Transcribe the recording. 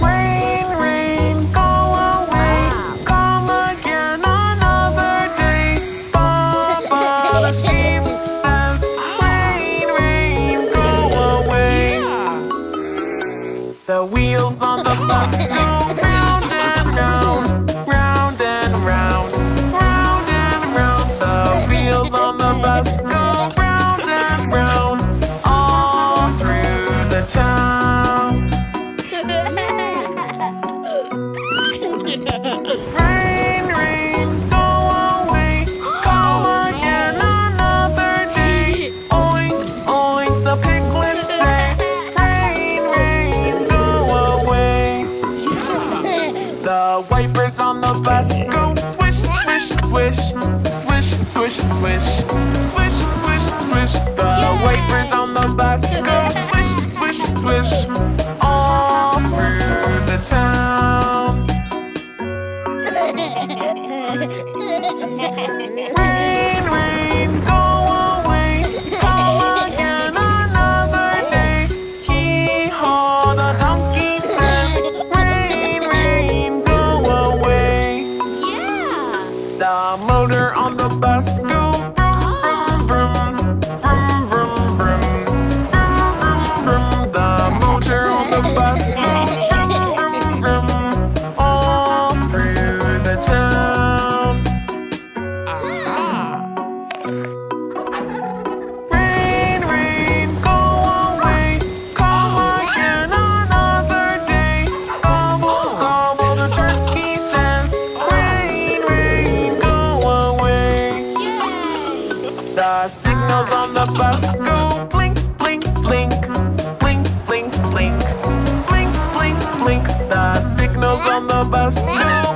Rain, rain, go away. Come again another day. Baba the sheep says, rain, rain, go away. The wheels on the bus go round and round, round and round, round and round. The wheels on the bus go round and round, all through the town. Rain, rain, go away. Come again another day. Oink, oink, the piglets say. Rain, rain, go away. The wipers on the bus go swish, swish, swish, swish, swish, swish, swish, swish, swish. The wipers on the bus go swish, swish, swish, all through the town. Rain, rain, go away. Come again another day. Hee-haw, the donkey says. Rain, rain, go away. The motor on the bus go vroom, vroom, vroom, vroom, vroom, vroom, vroom, vroom. The motor on the bus goes vroom, vroom, vroom, all through the town. Rain, rain, go away. Come again another day. Gobble, gobble, the turkey says. Rain, rain, go away. The signals on the bus go blink, blink, blink, blink, blink, blink, blink, blink, blink. The signals on the bus go